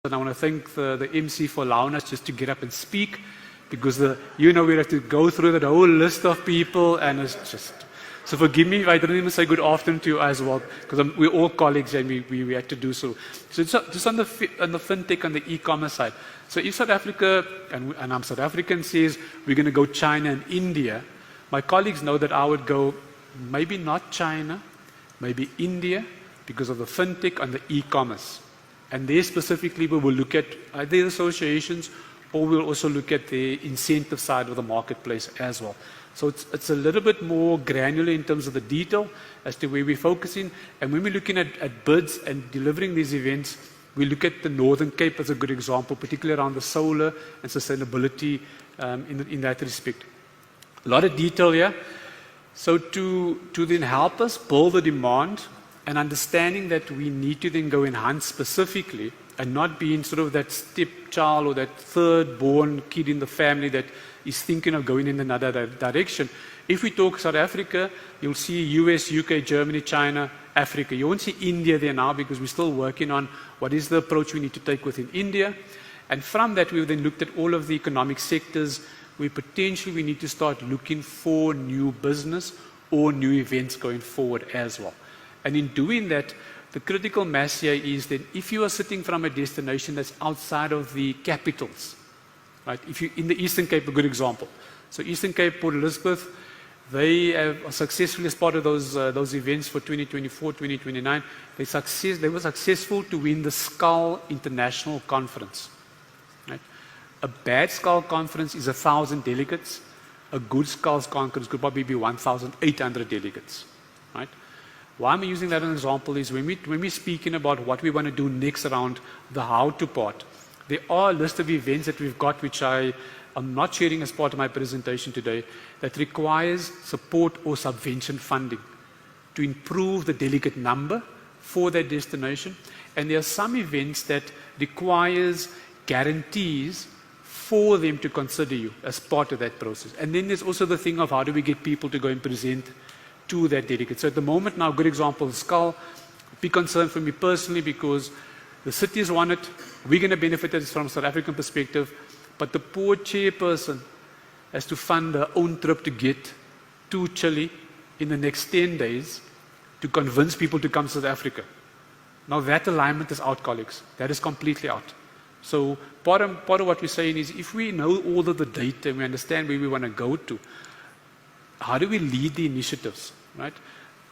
And I want to thank the MC for allowing us just to get up and speak, because we have to go through that whole list of people, and it's just, so forgive me if I didn't even say good afternoon to you as well, because we're all colleagues and we had to do so. So just on the fintech, on the e-commerce side. So if South Africa, and I'm South African, says we're going to go China and India, my colleagues know that I would go maybe not China, maybe India, because of the fintech and the e-commerce. And there specifically we will look at either associations, or we'll also look at the incentive side of the marketplace as well. So it's a little bit more granular in terms of the detail as to where we're focusing. And when we're looking at bids and delivering these events, we look at the Northern Cape as a good example, particularly around the solar and sustainability in that respect. A lot of detail here. So to then help us build the demand, and understanding that we need to then go and hunt specifically, and not being sort of that stepchild or that third-born kid in the family that is thinking of going in another direction. If we talk South Africa, you'll see US, UK, Germany, China, Africa. You won't see India there now, because we're still working on what is the approach we need to take within India. And from that, we've then looked at all of the economic sectors where potentially we need to start looking for new business or new events going forward as well. And in doing that, the critical mass here is that if you are sitting from a destination that's outside of the capitals, right? If you in the Eastern Cape, a good example. So Eastern Cape, Port Elizabeth, they are successfully, as part of those events for 2024, 2029, they were successful to win the Skull International Conference. Right? A bad Skull conference is 1,000 delegates. A good Skulls conference could probably be 1,800 delegates. Right? Why I'm using that as an example is when we're speaking about what we want to do next around the how-to part, there are a list of events that we've got which I am not sharing as part of my presentation today that requires support or subvention funding to improve the delegate number for that destination. And there are some events that requires guarantees for them to consider you as part of that process. And then there's also the thing of how do we get people to go and present to that delegate. So at the moment now, a good example is Skull. Big concern for me personally, because the cities want it. We're going to benefit from a South African perspective, but the poor chairperson has to fund their own trip to get to Chile in the next 10 days to convince people to come to South Africa. Now that alignment is out, colleagues. That is completely out. So part of what we're saying is, if we know all of the data and we understand where we want to go to, how do we lead the initiatives? Right?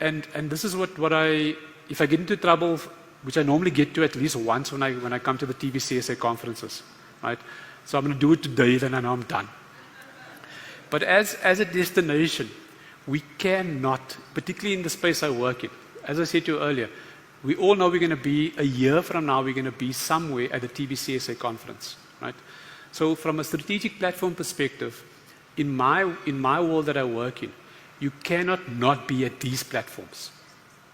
And this is what if I get into trouble, which I normally get to at least once when I come to the TVCSA conferences, right? So I'm going to do it today, then I know I'm done. But as a destination, we cannot, particularly in the space I work in, as I said to you earlier, we all know we're going to be, a year from now, we're going to be somewhere at the TVCSA conference, right? So from a strategic platform perspective, in my world that I work in, you cannot not be at these platforms.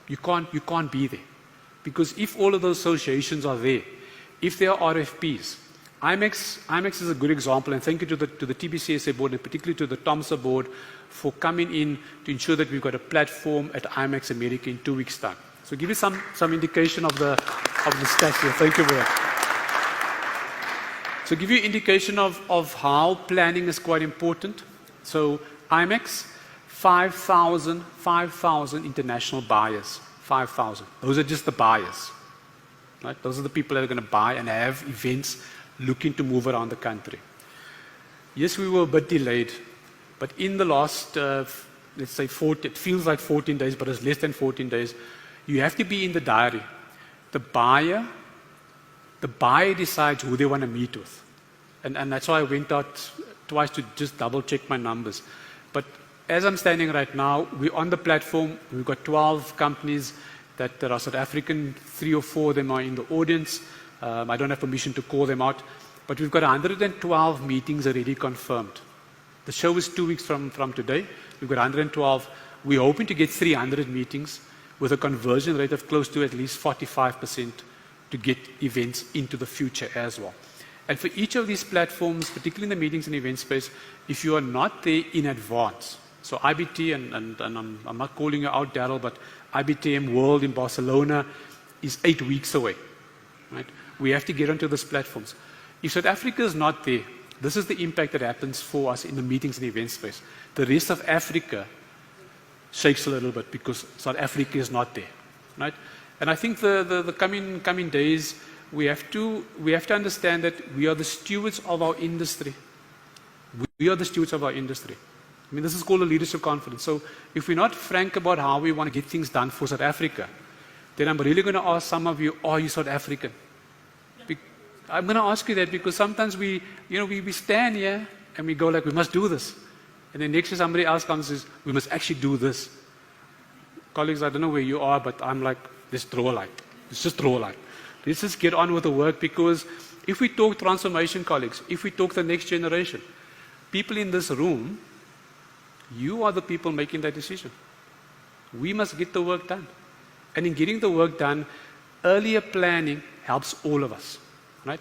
You can't be there. Because if all of those associations are there, if there are RFPs, IMEX is a good example, and thank you to the TBCSA board, and particularly to the TOMSA board, for coming in to ensure that we've got a platform at IMEX America in 2 weeks' time. So give you some indication of the stats here. Thank you for that. So give you an indication of how planning is quite important. So IMEX, 5,000 international buyers. 5,000. Those are just the buyers. Right? Those are the people that are going to buy and have events looking to move around the country. Yes, we were a bit delayed, but in the last, let's say 14, it feels like 14 days, but it's less than 14 days, you have to be in the diary. The buyer decides who they want to meet with. And that's why I went out twice to just double check my numbers. But as I'm standing right now, we're on the platform. We've got 12 companies that are South African. 3 or 4 of them are in the audience. I don't have permission to call them out. But we've got 112 meetings already confirmed. The show is 2 weeks from today. We've got 112. We're hoping to get 300 meetings with a conversion rate of close to at least 45% to get events into the future as well. And for each of these platforms, particularly in the meetings and event space, if you are not there in advance, so IBT, and I'm not calling you out, Daryl, but IBTM World in Barcelona is 8 weeks away. Right? we have to get onto these platforms. If South Africa is not there, this is the impact that happens for us in the meetings and event space. The rest of Africa shakes a little bit because South Africa is not there, right? And I think the coming days, we have to understand that we are the stewards of our industry. We are the stewards of our industry. I mean, this is called a leadership conference. So if we're not frank about how we want to get things done for South Africa, then I'm really going to ask some of you, are you South African? I'm going to ask you that because sometimes we stand here and we go like, we must do this. And then next year somebody else comes and says, we must actually do this. Colleagues, I don't know where you are, but I'm like, let's draw a line. Let's just draw a line. Let's just get on with the work, because if we talk transformation, colleagues, if we talk the next generation, people in this room, you are the people making that decision. We must get the work done. And in getting the work done, earlier planning helps all of us, right?